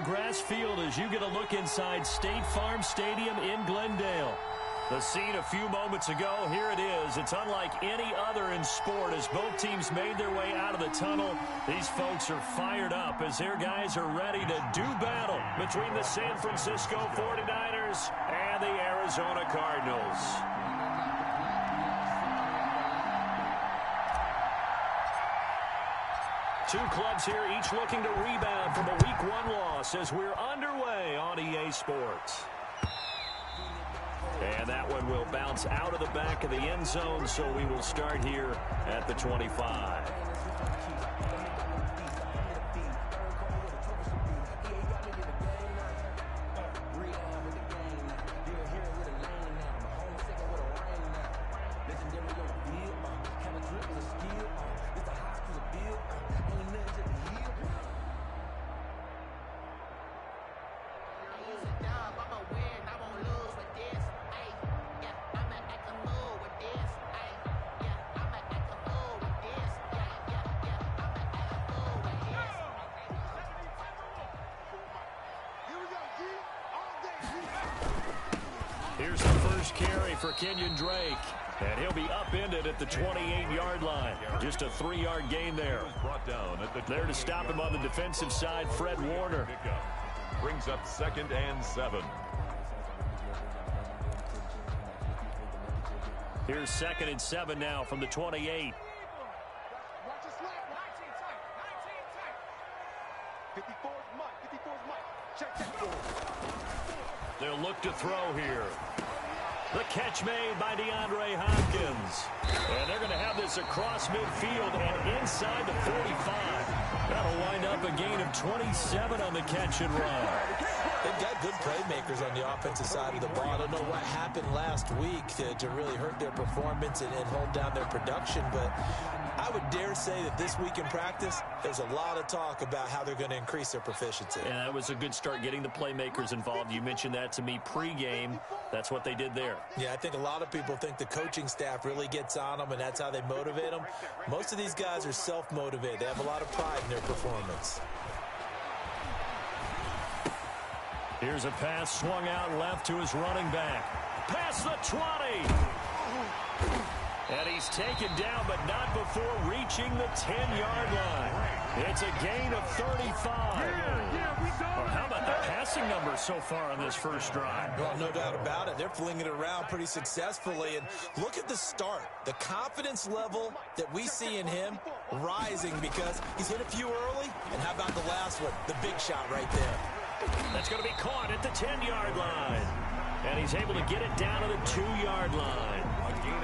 grass field as you get a look inside State Farm Stadium in Glendale. The scene a few moments ago, here it is. It's unlike any other in sport as both teams made their way out of the tunnel. These folks are fired up as their guys are ready to do battle between the San Francisco 49ers and the Arizona Cardinals. Two clubs here, each looking to rebound from a Week 1 loss as we're underway on EA Sports. And that one will bounce out of the back of the end zone, so we will start here at the 25. Here's the first carry for Kenyon Drake. And he'll be upended at the 28-yard line. Just a 3-yard gain there. There to stop him on the defensive side, Fred Warner. Brings up 2nd and 7. Here's 2nd and 7 now from the 28. They'll look to throw here. The catch made by DeAndre Hopkins. And they're going to have this across midfield and inside the 45. That'll wind up a gain of 27 on the catch and run. They've got good playmakers on the offensive side of the ball. I don't know what happened last week to really hurt their performance and hold down their production, but I would dare say that this week in practice, there's a lot of talk about how they're going to increase their proficiency. And that was a good start getting the playmakers involved. You mentioned that to me pregame. That's what they did there. Yeah, I think a lot of people think the coaching staff really gets on them, and that's how they motivate them. Most of these guys are self-motivated. They have a lot of pride in their performance. Here's a pass swung out left to his running back. Past the 20. And he's taken down, but not before reaching the 10-yard line. It's a gain of 35. Well, how about the passing numbers so far on this first drive? Well, no doubt about it. They're flinging it around pretty successfully. And look at the start. The confidence level that we see in him rising because he's hit a few early. And how about the last one? The big shot right there. That's going to be caught at the 10-yard line. And he's able to get it down to the 2-yard line.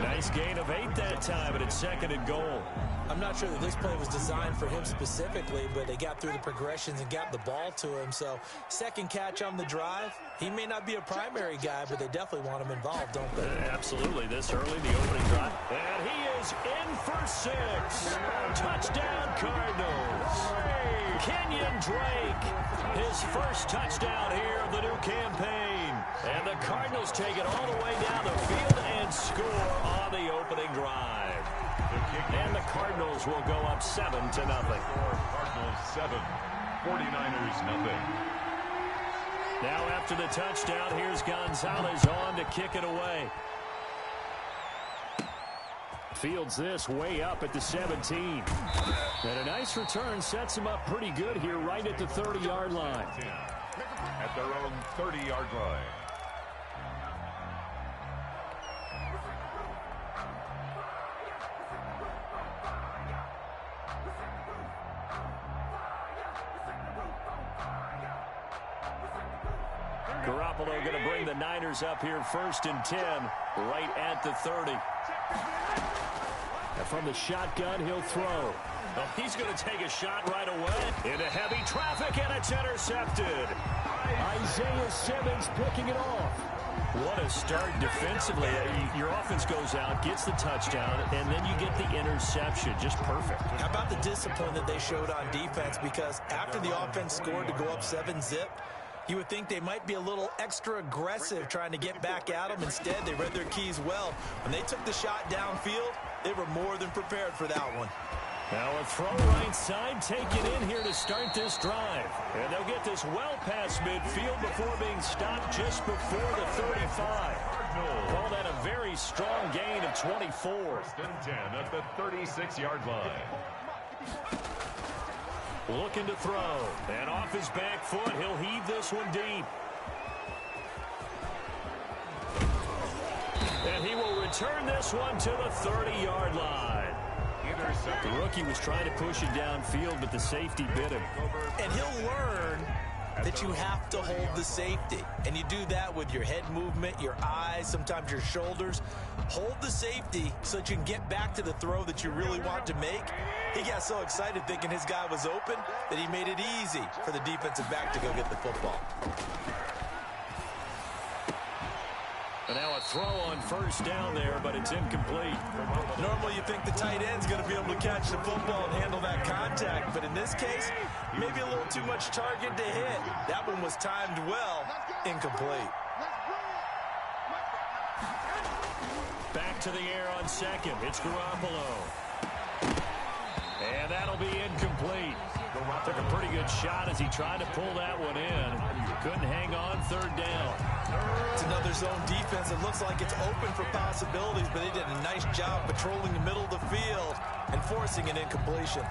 Nice gain of 8 that time, but it's 2nd and goal. I'm not sure that this play was designed for him specifically, but they got through the progressions and got the ball to him. So, second catch on the drive. He may not be a primary guy, but they definitely want him involved, don't they? Absolutely. This early, the opening drive. And he is in for 6. Touchdown, Cardinals. Kenyon Drake, his first touchdown here of the new campaign. And the Cardinals take it all the way down the field and score on the opening drive. And the Cardinals will go up 7-0. Cardinals 7, 49ers nothing. Now after the touchdown, here's Gonzalez on to kick it away. Fields this way up at the 17. And a nice return sets him up pretty good here right at the 30-yard line. At their own 30-yard line. Garoppolo going to bring the Niners up here 1st and 10, right at the 30. And from the shotgun, he'll throw. Oh, he's going to take a shot right away. Into heavy traffic, and it's intercepted. Isaiah Simmons picking it off. What a start defensively. Your offense goes out, gets the touchdown, and then you get the interception. Just perfect. How about the discipline that they showed on defense? Because after the offense scored to go up 7-zip, you would think they might be a little extra aggressive trying to get back at them. Instead, they read their keys well. When they took the shot downfield, they were more than prepared for that one. Now a throw right side taken in here to start this drive. And they'll get this well past midfield before being stopped just before the 35. Call that a very strong gain of 24. First and 10 at the 36-yard line. Looking to throw. And off his back foot, he'll heave this one deep. And he will return this one to the 30-yard line. The rookie was trying to push it downfield, but the safety bit him. And he'll learn that you have to hold the safety. And you do that with your head movement, your eyes, sometimes your shoulders. Hold the safety so that you can get back to the throw that you really want to make. He got so excited thinking his guy was open that he made it easy for the defensive back to go get the football. And now a throw on first down there, but it's incomplete. Normally you think the tight end's going to be able to catch the football and handle that contact, but in this case, maybe a little too much target to hit. That one was timed well, incomplete. Back to the air on second. It's Garoppolo. And that'll be incomplete. Took a pretty good shot as he tried to pull that one in. Couldn't hang on third down. It's another zone defense. It looks like it's open for possibilities, but they did a nice job patrolling the middle of the field and forcing an incompletion.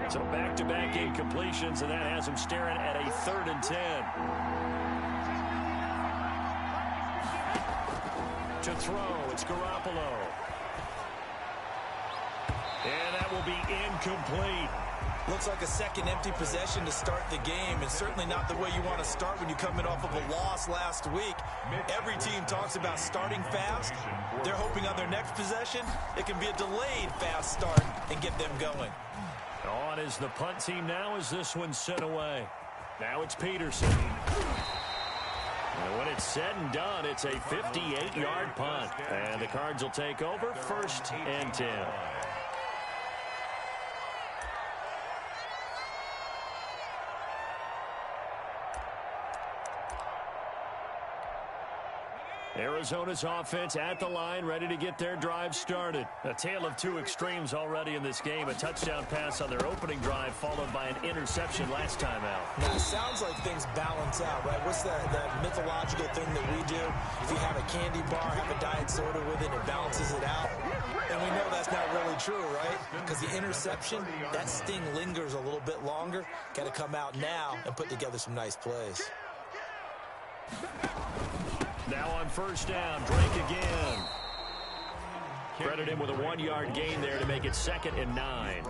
So back-to-back incompletions, and that has him staring at a 3rd and 10. To throw, it's Garoppolo. And that will be incomplete. Looks like a second empty possession to start the game, and certainly not the way you want to start when you're coming off of a loss last week. Every team talks about starting fast. They're hoping on their next possession it can be a delayed fast start and get them going. On is the punt team now as this one's sent away. Now it's Peterson. And when it's said and done, it's a 58-yard punt. And the Cards will take over 1st and 10. Arizona's offense at the line, ready to get their drive started. A tale of two extremes already in this game. A touchdown pass on their opening drive, followed by an interception last time out. Now, it sounds like things balance out, right? What's that mythological thing that we do? If you have a candy bar, have a diet soda with it, it balances it out. And we know that's not really true, right? Because the interception, that sting lingers a little bit longer. Got to come out now and put together some nice plays. Now on first down, Drake again. Credit him with a 1-yard gain there to make it 2nd and 9.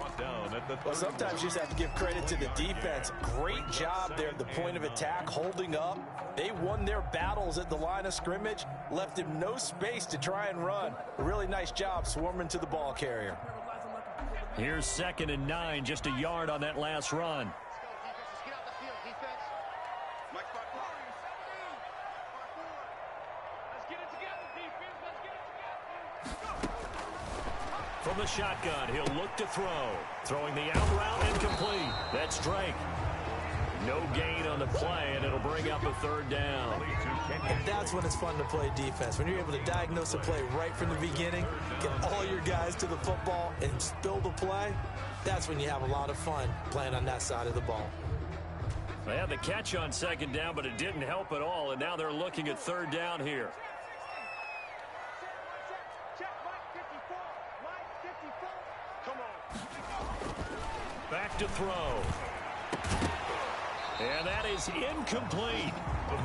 Well, sometimes you just have to give credit to the defense. Great job there at the point of attack, holding up. They won their battles at the line of scrimmage, left him no space to try and run. A really nice job swarming to the ball carrier. Here's 2nd and 9, just a yard on that last run. From the shotgun, he'll look to throw. Throwing the out route incomplete. That's Drake. No gain on the play, and it'll bring up a 3rd down. And that's when it's fun to play defense. When you're able to diagnose a play right from the beginning, get all your guys to the football, and spill the play, that's when you have a lot of fun playing on that side of the ball. They had the catch on 2nd down, but it didn't help at all, and now they're looking at 3rd down here. Back to throw. And that is incomplete.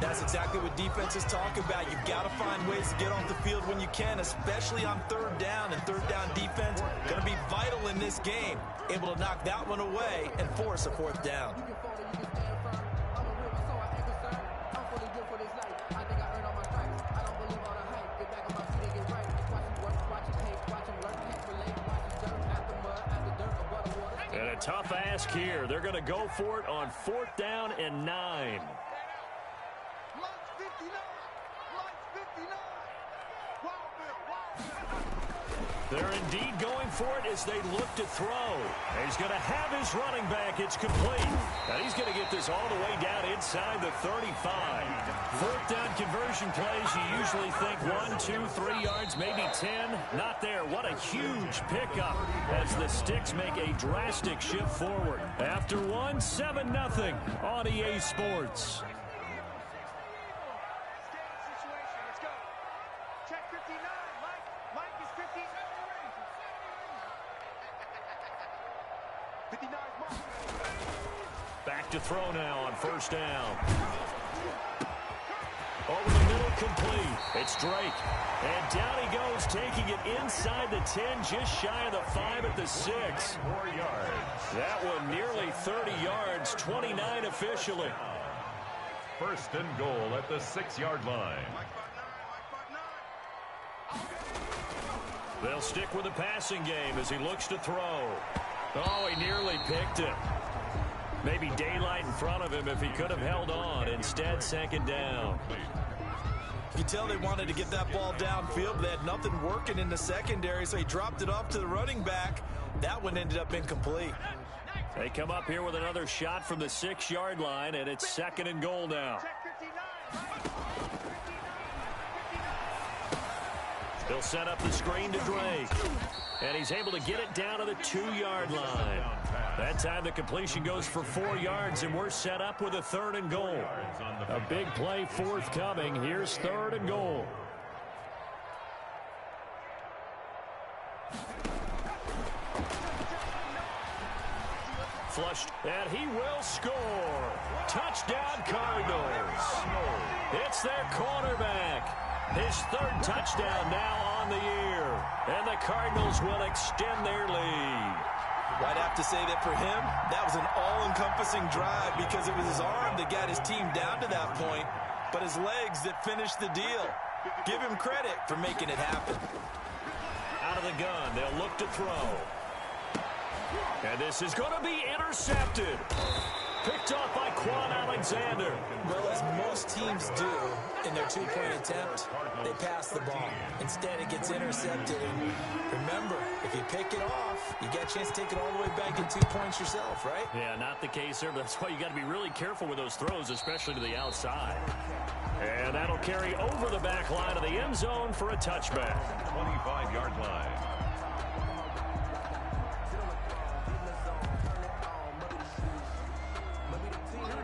That's exactly what defenses talk about. You've got to find ways to get off the field when you can, especially on 3rd down. And 3rd down defense going to be vital in this game. Able to knock that one away and force a 4th down. And a tough ask here. They're going to go for it on 4th down and 9. They're indeed going for it as they look to throw. And he's going to have his running back. It's complete. And he's going to get this is all the way down inside the 35. Fourth down conversion plays, you usually think 1, 2, 3 yards, maybe 10. Not there. What a huge pickup as the Sticks make a drastic shift forward. After 1, 7-0 on EA Sports. Back to throw now on first down. Over the middle, complete. It's Drake. And down he goes, taking it inside the 10, just shy of the 5 at the 6. 4 yards. That one nearly 30 yards, 29 officially. First and goal at the 6-yard line. They'll stick with the passing game as he looks to throw. Oh, he nearly picked it. Maybe daylight in front of him if he could have held on. Instead, second down. You can tell they wanted to get that ball downfield, but they had nothing working in the secondary, so he dropped it off to the running back. That one ended up incomplete. They come up here with another shot from the 6-yard line, and it's second and goal now. They'll set up the screen to Drake. And he's able to get it down to the 2-yard line. That time the completion goes for 4 yards, and we're set up with a third and goal. A big play forthcoming. Here's third and goal. Flushed, and he will score. Touchdown, Cardinals. It's their quarterback. His third touchdown now on the year. And the Cardinals will extend their lead. I'd have to say that for him, that was an all-encompassing drive because it was his arm that got his team down to that point, but his legs that finished the deal. Give him credit for making it happen. Out of the gun, they'll look to throw. And this is going to be intercepted. Picked off by Quan Alexander. Well, as most teams do in their two-point attempt, they pass the ball. Instead, it gets intercepted. And remember, if you pick it off, you get a chance to take it all the way back in 2 points yourself, right? Yeah, not the case there, but that's why you got to be really careful with those throws, especially to the outside. And that'll carry over the back line of the end zone for a touchback. 25-yard line.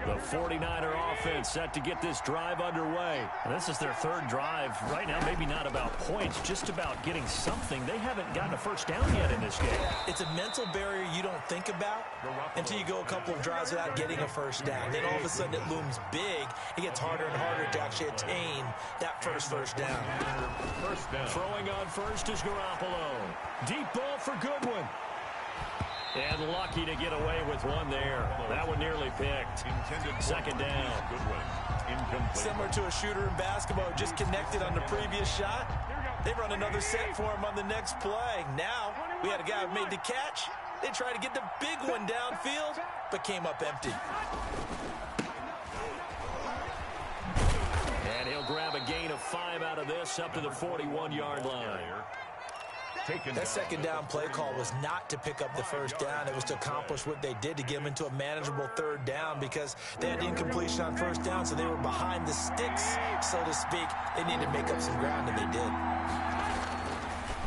The 49er offense set to get this drive underway. And this is their third drive. Right now, maybe not about points, just about getting something. They haven't gotten a first down yet in this game. It's a mental barrier you don't think about until you go a couple of drives without getting a first down. Then all of a sudden it looms big. It gets harder and harder to actually attain that first down. First down. Throwing on first is Garoppolo. Deep ball for Goodwin. And lucky to get away with one there. That one nearly picked. Second down. Similar to a shooter in basketball, just connected on the previous shot. They run another set for him on the next play. Now, we had a guy who made the catch. They tried to get the big one downfield, but came up empty. And he'll grab a gain of 5 out of this up to the 41-yard line. That second down play call was not to pick up the first down. It was to accomplish what they did to get them into a manageable third down because they had incompletion on first down, so they were behind the sticks, so to speak. They needed to make up some ground, and they did.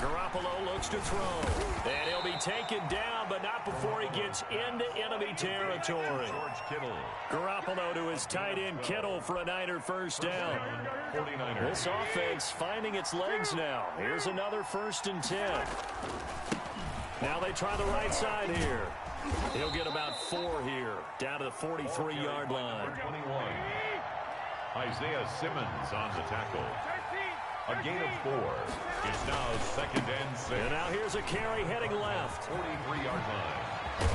Garoppolo looks to throw. And he'll be taken down, but not before he gets into enemy territory. Garoppolo to his tight end Kittle for a Niner first down. This offense finding its legs now. Here's another 1st and 10. Now they try the right side here. He'll get about 4 here, down to the 43-yard line. 21. Isaiah Simmons on the tackle. A gain of 4. It's now 2nd and 6. And now here's a carry heading left. 43-yard line.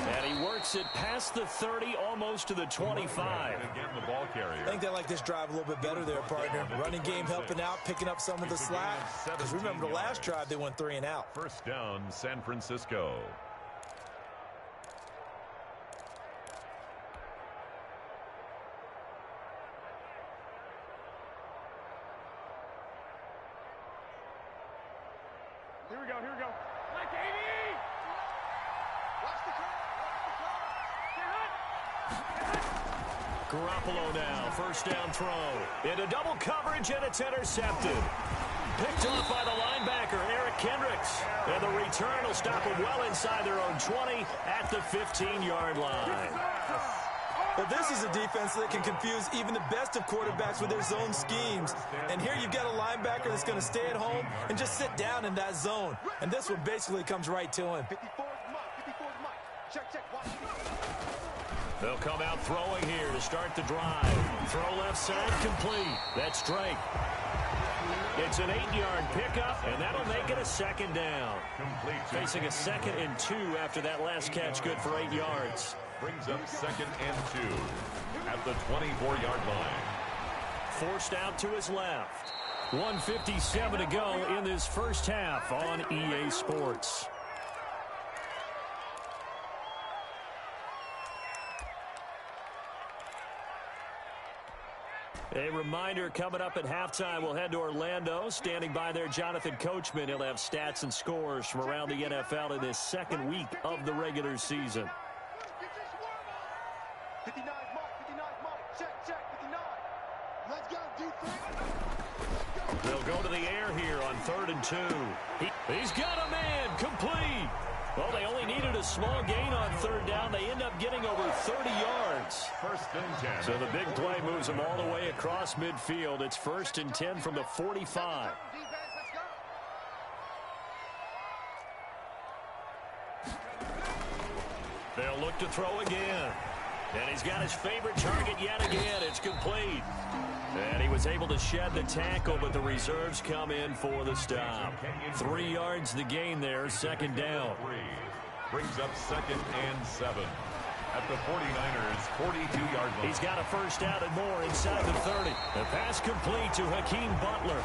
And he works it past the 30, almost to the 25. Again, the ball carrier. I think they like this drive a little bit better there, partner. Running game helping out, picking up some of the slack. Because remember the last drive, they went 3 and out. First down, San Francisco. Here we go, here we go. Like 80! Watch the clock, watch the clock. Stay hot. Garoppolo now, first down throw. Into double coverage, and it's intercepted. Picked off by the linebacker, Eric Kendricks. And the return will stop them well inside their own 20 at the 15-yard line. Well, this is a defense that can confuse even the best of quarterbacks with their zone schemes. And here you've got a linebacker that's going to stay at home and just sit down in that zone. And this one basically comes right to him. They'll come out throwing here to start the drive. Throw left side, complete. That's Drake. It's an 8-yard pickup, and that'll make it a second down. Facing a 2nd and 2 after that last catch, good for 8 yards. Brings up 2nd and 2 at the 24-yard line. Forced out to his left. 1:57 to go in this first half on EA Sports. A reminder, coming up at halftime, we'll head to Orlando. Standing by there, Jonathan Coachman. He'll have stats and scores from around the NFL in this second week of the regular season. 59, Mike, check, 59. Let's go, defense. They'll go to the air here on 3rd and 2. He's got a man, complete. Well, they only needed a small gain on 3rd down. They end up getting over 30 yards. 1st and 10. So the big play moves them all the way across midfield. It's 1st and 10 from the 45. They'll look to throw again. And he's got his favorite target yet again. It's complete. And he was able to shed the tackle, but the reserves come in for the stop. 3 yards the gain there, 2nd down. Brings up 2nd and 7 at the 49ers' 42-yard line. He's got a first down and more inside the 30. The pass complete to Hakeem Butler.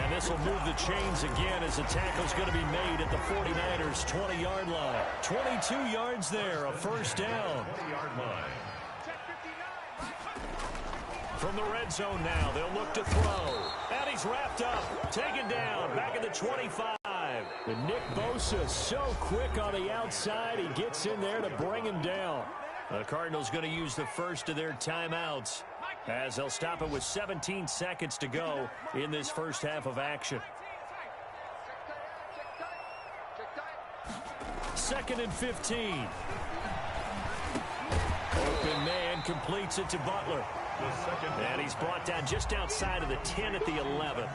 And this will move the chains again as the tackle's going to be made at the 49ers' 20-yard line. 22 yards there, a first down. 20-yard line. From the red zone now, they'll look to throw. And he's wrapped up, taken down, back at the 25. And Nick Bosa so quick on the outside, he gets in there to bring him down. The Cardinals going to use the first of their timeouts as they'll stop it with 17 seconds to go in this first half of action. 2nd and 15. Open man completes it to Butler. And he's brought down just outside of the 10 at the 11.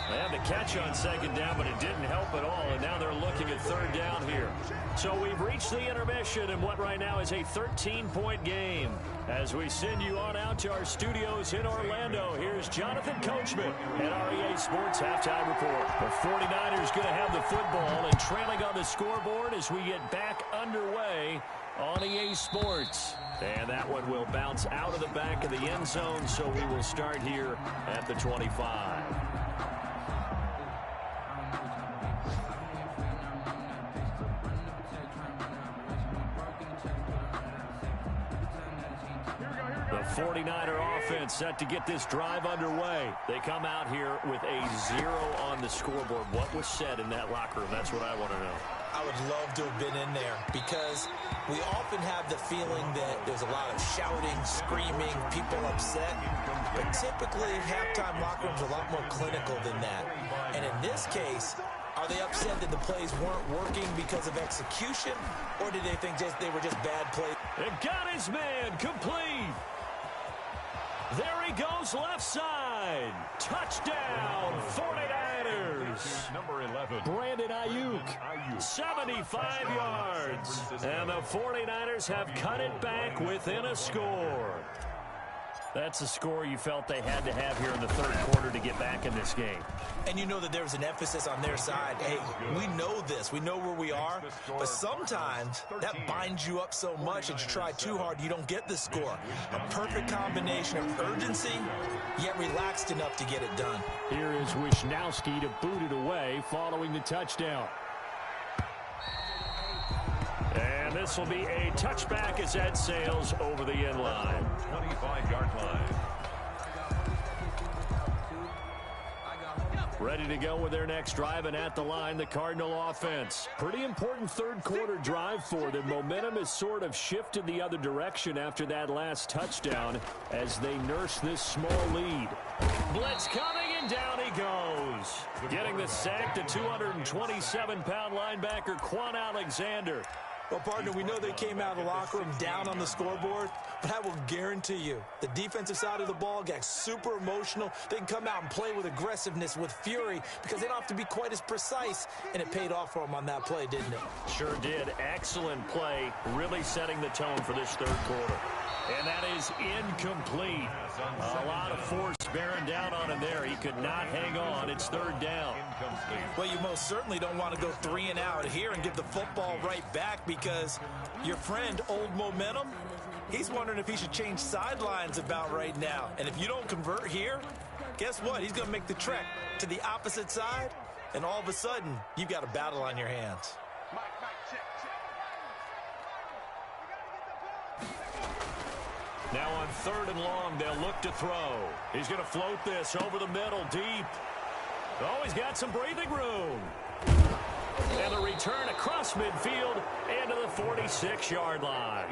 They had the catch on 2nd down, but it didn't help at all, and now they're looking at 3rd down here. So we've reached the intermission in what right now is a 13-point game. As we send you on out to our studios in Orlando, here's Jonathan Coachman at our EA Sports Halftime Report. The 49ers going to have the football and trailing on the scoreboard as we get back underway on EA Sports. And that one will bounce out of the back of the end zone, so we will start here at the 25. The 49er offense set to get this drive underway. They come out here with a 0 on the scoreboard. What was said in that locker room? That's what I want to know. I would love to have been in there because we often have the feeling that there's a lot of shouting, screaming, people upset. But typically, halftime locker rooms are a lot more clinical than that. And in this case, are they upset that the plays weren't working because of execution? Or did they think they were just bad plays? It got his man complete. There he goes left side. Touchdown, 49ers. Number 11. Brandon Ayuk, 75 yards. And the 49ers have cut it back within a score. That's a score you felt they had to have here in the 3rd quarter to get back in this game. And you know that there's an emphasis on their side. Hey, we know this. We know where we are. But sometimes that binds you up so much that you try too hard, you don't get the score. A perfect combination of urgency, yet relaxed enough to get it done. Here is Wisnowski to boot it away following the touchdown. And this will be a touchback as that sails over the end line. 25-yard line. Ready to go with their next drive, and at the line, the Cardinal offense. Pretty important third quarter drive for them. Momentum has sort of shifted the other direction after that last touchdown as they nurse this small lead. Blitz coming, and down he goes. Getting the sack, the 227-pound linebacker, Quan Alexander. Well, partner, we know they came out of the locker room down on the scoreboard, but I will guarantee you the defensive side of the ball got super emotional. They can come out and play with aggressiveness, with fury, because they don't have to be quite as precise, and it paid off for them on that play, didn't it? Sure did. Excellent play, really setting the tone for this third quarter. And that is incomplete. A lot of force bearing down on him there. He could not hang on. It's third down. Well, you most certainly don't want to go 3 and out here and give the football right back, because your friend, Old Momentum, he's wondering if he should change sidelines about right now. And if you don't convert here, guess what? He's going to make the trek to the opposite side, and all of a sudden, you've got a battle on your hands. Now on 3rd and long, they'll look to throw. He's going to float this over the middle, deep. Oh, he's got some breathing room. And the return across midfield into the 46-yard line.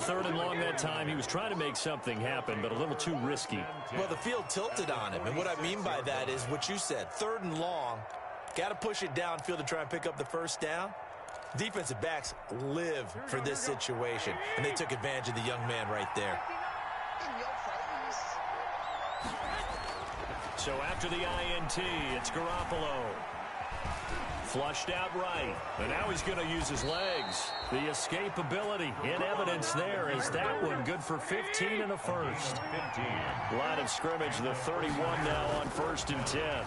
3rd and long that time. He was trying to make something happen, but a little too risky. Well, the field tilted on him, and what I mean by that is what you said. 3rd and long, got to push it downfield to try and pick up the first down. Defensive backs live for this situation, and they took advantage of the young man right there. So after the INT, it's Garoppolo. Flushed out right, and now he's going to use his legs. The escapability in evidence there is that one good for 15 and a first. Line of scrimmage, the 31 now on 1st and 10.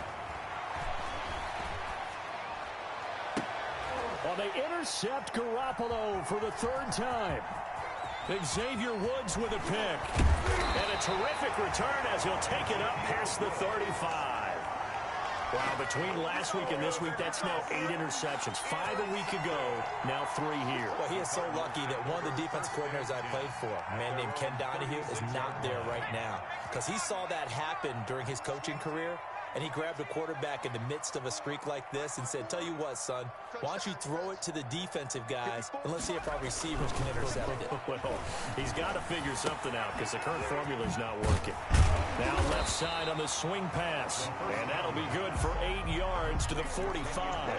Well, they intercept Garoppolo for the 3rd time. Xavier Woods with a pick. And a terrific return as he'll take it up past the 35. Wow, between last week and this week, that's now 8 interceptions. 5 a week ago, now 3 here. Well, he is so lucky that one of the defense coordinators I played for, a man named Ken Donahue, is not there right now. Because he saw that happen during his coaching career, and he grabbed a quarterback in the midst of a streak like this and said, tell you what, son, why don't you throw it to the defensive guys, and let's see if our receivers can intercept it. Well, he's got to figure something out because the current formula's not working. Now left side on the swing pass, and that'll be good for 8 yards to the 45.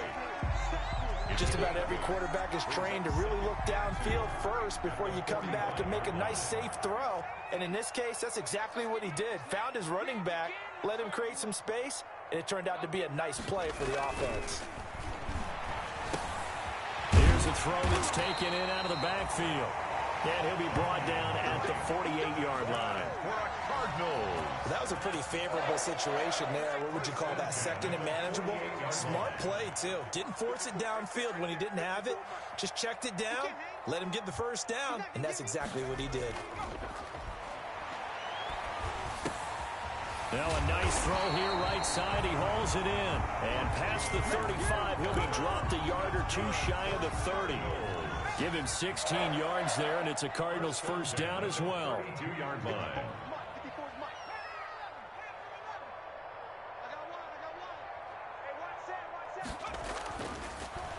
Just about every quarterback is trained to really look downfield first before you come back and make a nice, safe throw. And in this case, that's exactly what he did. Found his running back, let him create some space, and it turned out to be a nice play for the offense. Here's a throw that's taken in out of the backfield. And he'll be brought down at the 48-yard line. That was a pretty favorable situation there. What would you call that? 2nd and manageable? Smart play, too. Didn't force it downfield when he didn't have it. Just checked it down, let him get the first down, and that's exactly what he did. Now a nice throw here right side. He hauls it in. And past the 35, he'll be dropped a yard or two shy of the 30. Give him 16 yards there, and it's a Cardinals first down as well. 2-yard line.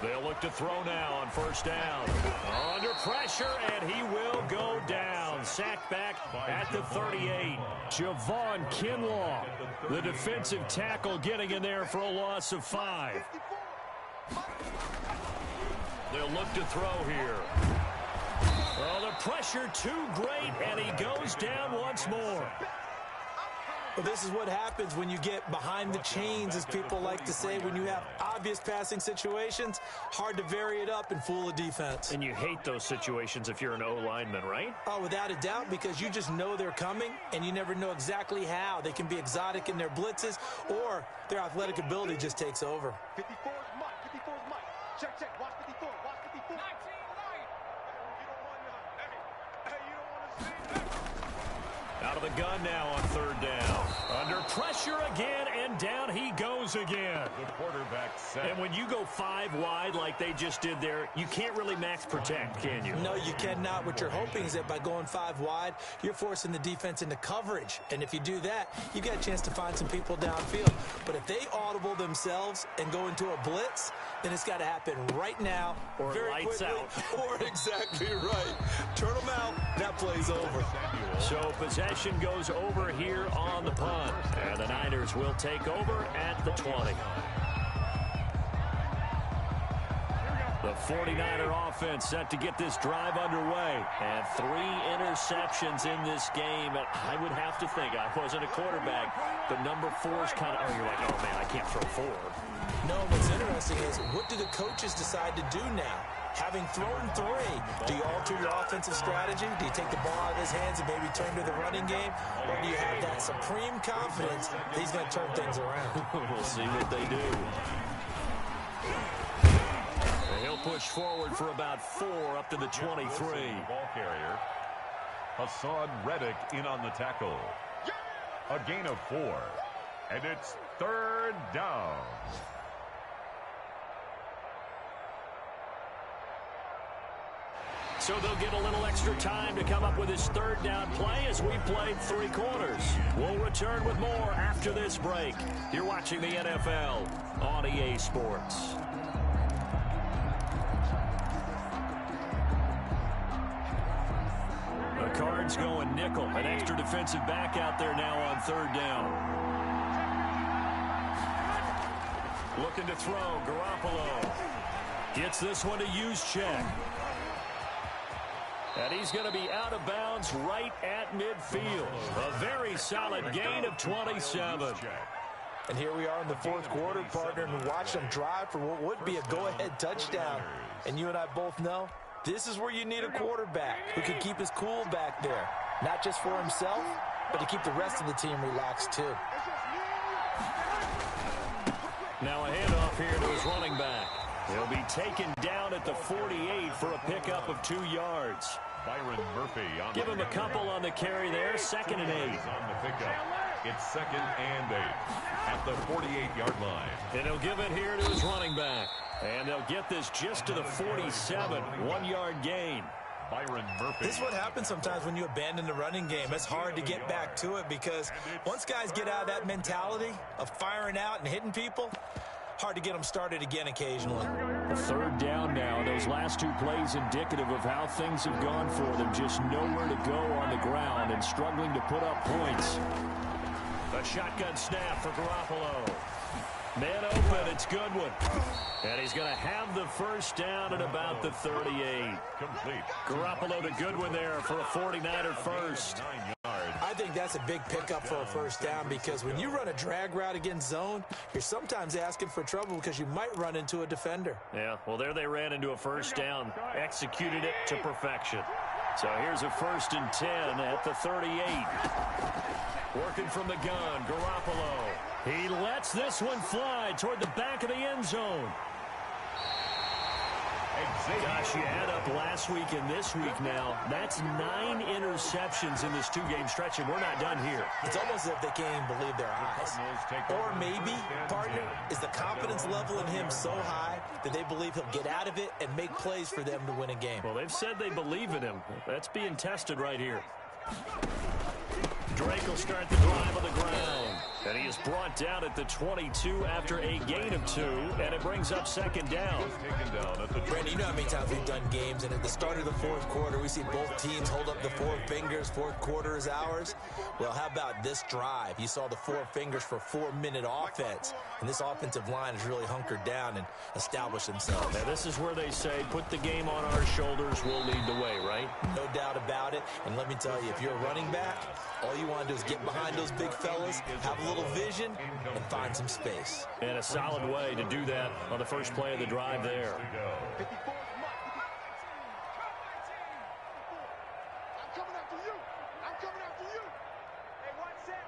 They'll look to throw now on 1st down. Under pressure, and he will go down. Sacked back at the 38. Javon Kinlaw, the defensive tackle, getting in there for a loss of 5. They'll look to throw here. Well, the pressure too great, and he goes down once more. Well, this is what happens when you get behind the chains, as people like to say. When you have obvious passing situations, hard to vary it up and fool a defense. And you hate those situations if you're an O-lineman, right? Oh, without a doubt, because you just know they're coming, and you never know exactly how. They can be exotic in their blitzes, or their athletic ability just takes over. 54 is Mike. 54 is Mike. Check, check. Watch 54. Watch 54. 19 light. You don't want to see that. Out of the gun now on third down. Under pressure again, and down he goes again. The quarterback set. And when you go 5 wide like they just did there, you can't really max protect, can you? No, you cannot. What you're hoping is that by going 5 wide, you're forcing the defense into coverage. And if you do that, you've got a chance to find some people downfield. But if they audible themselves and go into a blitz, then it's got to happen right now. Or very lights quickly, out. Or exactly right. Turn them out. That play's over. So possession goes over here on the punt. And the Niners will take over at the 20. The 49er offense set to get this drive underway. And 3 interceptions in this game. And I would have to think, I wasn't a quarterback, but number 4 is kind of, oh, you're like, oh, man, I can't throw 4. No, what's interesting is, what do the coaches decide to do now? Having thrown 3, do you alter your offensive strategy? Do you take the ball out of his hands and maybe turn to the running game? Or do you have that supreme confidence that he's going to turn things around? We'll see what they do. And he'll push forward for about 4 up to the 23. Ball carrier. Hassan Reddick in on the tackle. A gain of 4. And it's third down. So they'll get a little extra time to come up with his third down play as we played 3 quarters. We'll return with more after this break. You're watching the NFL on EA Sports. The Cards going nickel. An extra defensive back out there now on third down. Looking to throw. Garoppolo gets this one to use check. And he's going to be out of bounds right at midfield. A very solid gain of 27. And here we are in the 4th quarter, partner, and watch them drive for what would be a go-ahead touchdown. And you and I both know this is where you need a quarterback who can keep his cool back there. Not just for himself, but to keep the rest of the team relaxed too. Now a handoff here to his running back. He'll be taken down at the 48 for a pickup of 2 yards. Byron Murphy on Give him a couple on the carry there. 2nd and 8. On the pickup. It's 2nd and 8 at the 48-yard line. And he'll give it here to his running back. And they'll get this just to the 47. 1-yard gain. Byron Murphy. This is what happens sometimes when you abandon the running game. It's hard to get back to it because once guys get out of that mentality of firing out and hitting people, hard to get them started again occasionally. Third down now. Those last 2 plays indicative of how things have gone for them. Just nowhere to go on the ground and struggling to put up points. A shotgun snap for Garoppolo. Man open, it's Goodwin. And he's going to have the first down at about the 38. Complete. Garoppolo to Goodwin there for a 49er first. 9 yards. I think that's a big pickup for a first down because when you run a drag route against zone, you're sometimes asking for trouble because you might run into a defender. Yeah, well, there they ran into a first down. Executed it to perfection. So here's a 1st and 10 at the 38. Working from the gun, Garoppolo. He lets this one fly toward the back of the end zone. Gosh, you add up last week and this week now. That's 9 interceptions in this 2-game stretch, and we're not done here. It's almost as if they can't even believe their eyes. Or maybe, partner, is the confidence level in him so high that they believe he'll get out of it and make plays for them to win a game. Well, they've said they believe in him. That's being tested right here. Drake will start the drive on the ground. And he is brought down at the 22 after a gain of 2, and it brings up 2nd down. Brandon, you know how many times we've done games, and at the start of the 4th quarter, we see both teams hold up the 4 fingers, 4th quarter is ours. Well, how about this drive? You saw the 4 fingers for 4-minute offense, and this offensive line has really hunkered down and established themselves. Now, this is where they say, put the game on our shoulders, we'll lead the way, right? No doubt about it, and let me tell you, if you're a running back, all you want to do is get behind those big fellas, have a little vision, and find some space. And a solid way to do that on the first play of the drive there. I'm coming after you. I'm coming after you. Hey, one set.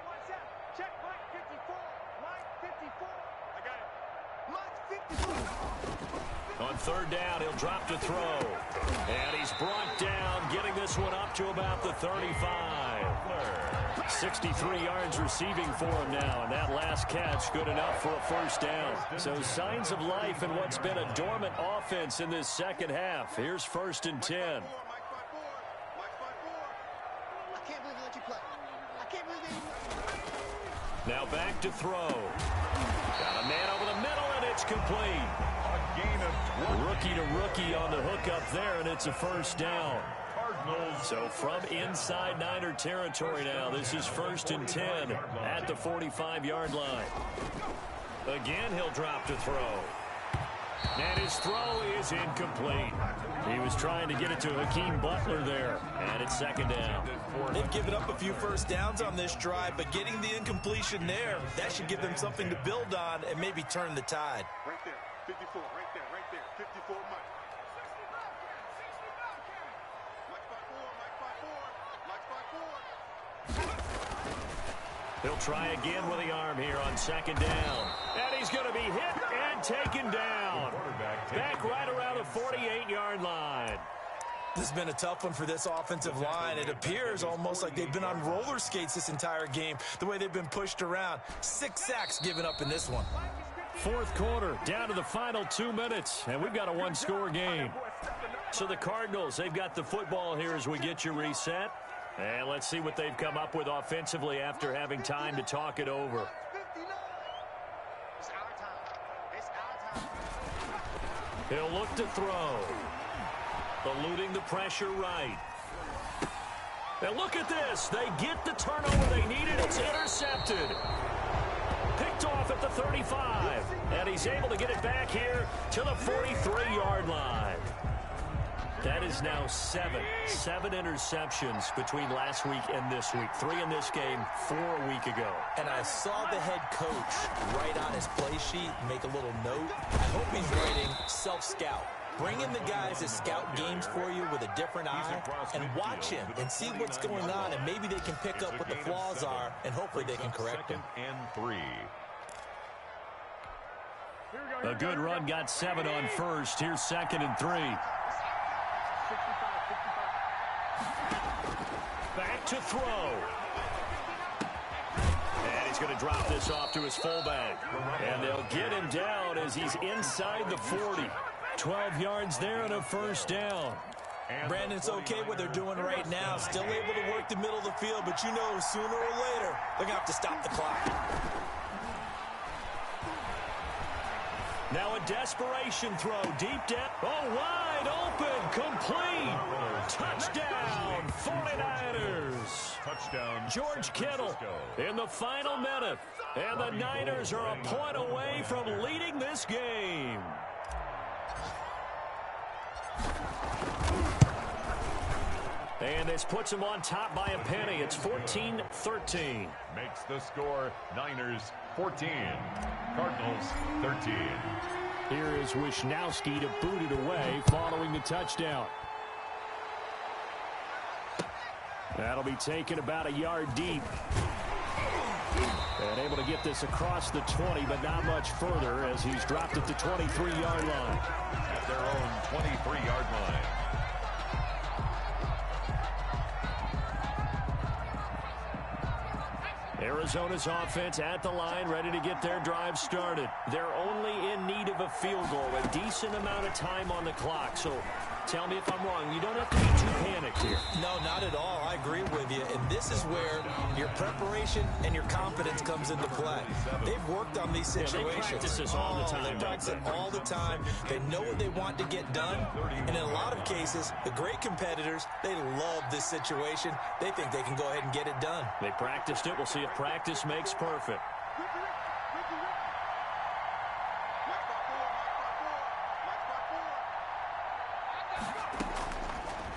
Check Mike 54. Mike 54. I got it. On third down, he'll drop to throw. And he's brought down, getting this one up to about the 35. 63 yards receiving for him now, and that last catch good enough for a first down. So signs of life in what's been a dormant offense in this second half. Here's 1st and 10. Now back to throw. Got a man over the middle, and it's complete. A gain of 20. Rookie to rookie on the hook up there, and it's a first down. So from inside Niner territory now, this is 1st and 10 at the 45-yard line. Again, he'll drop to throw. And his throw is incomplete. He was trying to get it to Hakeem Butler there, and it's 2nd down. They've given up a few first downs on this drive, but getting the incompletion there, that should give them something to build on and maybe turn the tide. Right there, 54, right there, 54, Mike. He'll try again with the arm here on 2nd down. And he's going to be hit and taken down. Back right around the 48-yard line. This has been a tough one for this offensive line. It appears almost like they've been on roller skates this entire game, the way they've been pushed around. 6 sacks given up in this one. 4th quarter, down to the final 2 minutes, and we've got a one-score game. So the Cardinals, they've got the football here as we get you reset. And let's see what they've come up with offensively after having time to talk it over. He'll look to throw. Eluding the pressure right. And look at this. They get the turnover they needed. It's intercepted. Picked off at the 35. And he's able to get it back here to the 43-yard line. That is now 7 interceptions between last week and this week. 3 in this game, 4 a week ago. And I saw the head coach write on his play sheet, make a little note. I hope he's writing self-scout. Bring in the guys that scout games for you with a different eye and watch him and see what's going on, and maybe they can pick up what the flaws are, and hopefully they can correct them. 2nd and 3. A good run got 7 on first. Here's 2nd and 3. Back to throw. And he's going to drop this off to his fullback. And they'll get him down as he's inside the 40. 12 yards there and a first down. Brandon, it's okay what they're doing right now. Still able to work the middle of the field, but you know sooner or later they're going to have to stop the clock. Now a desperation throw, deep depth. Oh, wide open, complete. Touchdown, 49ers. Touchdown, George Kittle in the final minute. And the Niners are a point away from leading this game. And this puts them on top by a penny. It's 14-13. Makes the score Niners 14, Cardinals 13. Here is Wisnowski to boot it away following the touchdown. That'll be taken about a yard deep. And able to get this across the 20, but not much further as he's dropped at the 23-yard line. At their own 23-yard line. Arizona's offense at the line, ready to get their drive started. They're only in need of a field goal, a decent amount of time on the clock. So tell me if I'm wrong. You don't have to be too panicked here. No, not at all. I agree with you. And this is where your preparation and your confidence comes into play. They've worked on these situations. They practice this all the time. They practice it all the time. They know what they want to get done. And in a lot of cases, the great competitors, they love this situation. They think they can go ahead and get it done. They practiced it. We'll see if practice makes perfect.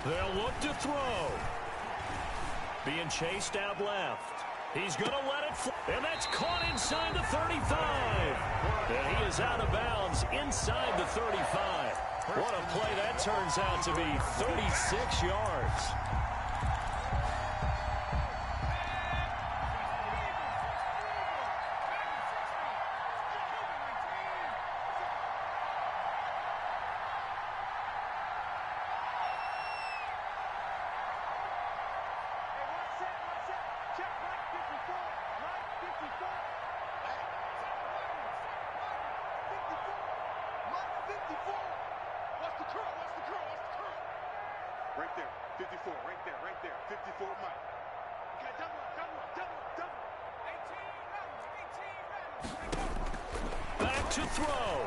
They'll look to throw. Being chased out left. He's going to let it fly. And that's caught inside the 35. And he is out of bounds inside the 35. What a play that turns out to be. 36 yards. there. 54, right there, right there. 54, Mike. Okay, double up, double up, double up, double up. 18 runs, 18 runs. Back to throw.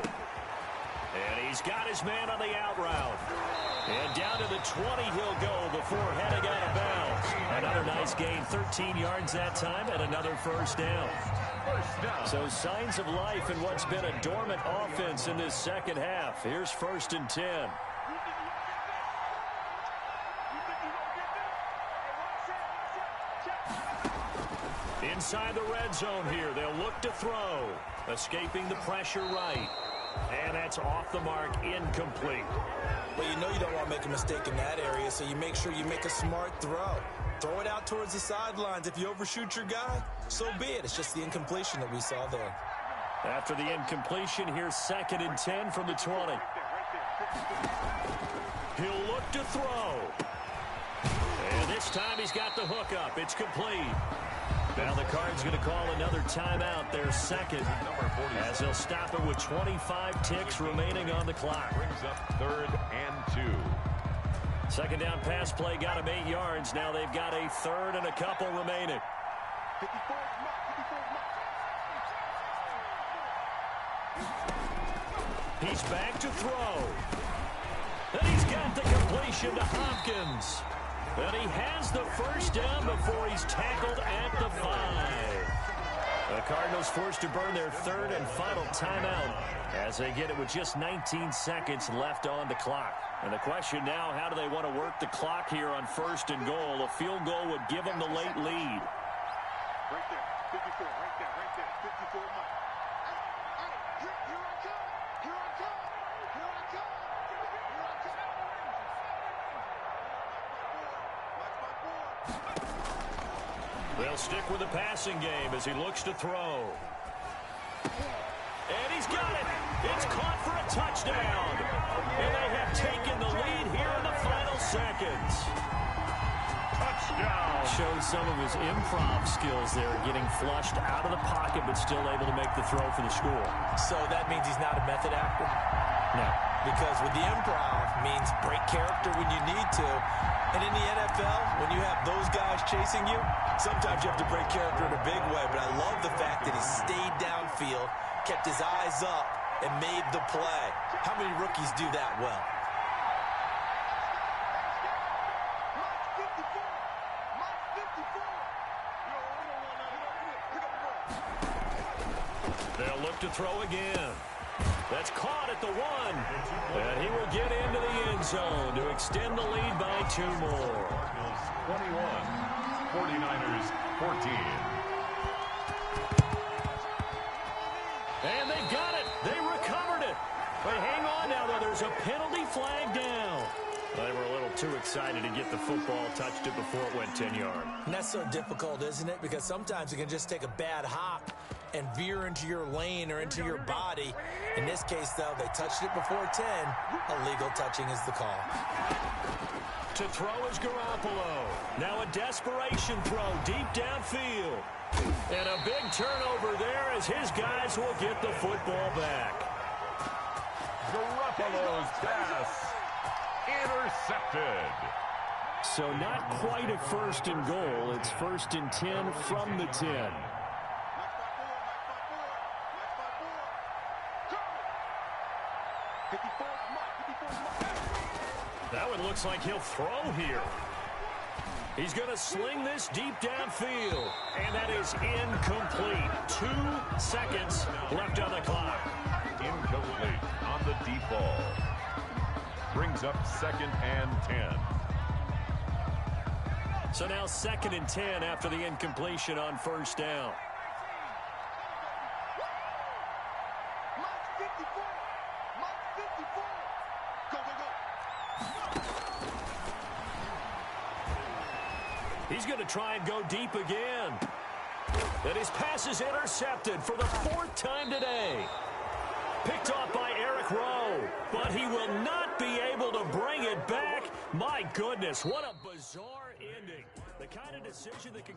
And he's got his man on the out route. And down to the 20 he'll go before heading out of bounds. Another nice gain, 13 yards that time, and another first down. So signs of life in what's been a dormant offense in this second half. Here's 1st and 10. Inside the red zone here, they'll look to throw. Escaping the pressure right. And that's off the mark, incomplete. Well, you know you don't want to make a mistake in that area, so you make sure you make a smart throw. Throw it out towards the sidelines. If you overshoot your guy, so be it. It's just the incompletion that we saw there. After the incompletion, here's 2nd and 10 from the 20. He'll look to throw. And this time he's got the hook up. It's complete. Now the Cards going to call another timeout, their second, as they'll stop it with 25 ticks remaining on the clock. Brings up 3rd and 2. Second down pass play got him 8 yards. Now they've got a 3rd and a couple remaining. 54 Mike, 54 Mike. He's back to throw. And he's got the completion to Hopkins. And he has the first down before he's tackled at the 5. The Cardinals forced to burn their 3rd and final timeout as they get it with just 19 seconds left on the clock. And the question now, how do they want to work the clock here on 1st and goal? A field goal would give them the late lead. Right there, 54, right there, right there. 54 Mike. Hey, here I come, here I come, here I come, here I come. They'll stick with the passing game as he looks to throw. And he's got it. It's caught for a touchdown. And they have taken the lead here in the final seconds. Touchdown. Showed some of his improv skills there, getting flushed out of the pocket but still able to make the throw for the score. So that means he's not a method actor? No. Because with the improv means break character when you need to. And in the NFL, when you have those guys chasing you, sometimes you have to break character in a big way. But I love the fact that he stayed downfield, kept his eyes up, and made the play. How many rookies do that well? They'll look to throw again. That's caught at the 1. And he will get into the end zone to extend the lead by 2 more. 21, 49ers 14. And they got it. They recovered it. But hang on now, though. There's a penalty flag down. They were a little too excited to get the football, touched it before it went 10 yards. And that's so difficult, isn't it? Because sometimes you can just take a bad hop and veer into your lane or into your body. In this case, though, they touched it before 10. Illegal touching is the call. To throw is Garoppolo. Now a desperation throw deep downfield. And a big turnover there as his guys will get the football back. Garoppolo's pass intercepted. So not quite a 1st and goal. It's 1st and 10 from the 10. That one looks like he'll throw here. He's going to sling this deep downfield. And that is incomplete. 2 seconds left on the clock. Incomplete on the deep ball. Brings up 2nd and 10. So now 2nd and 10 after the incompletion on 1st down. He's going to try and go deep again. And his pass is intercepted for the 4th time today. Picked off by Eric Rowe, but he will not be able to bring it back. My goodness, what a bizarre ending. The kind of decision that can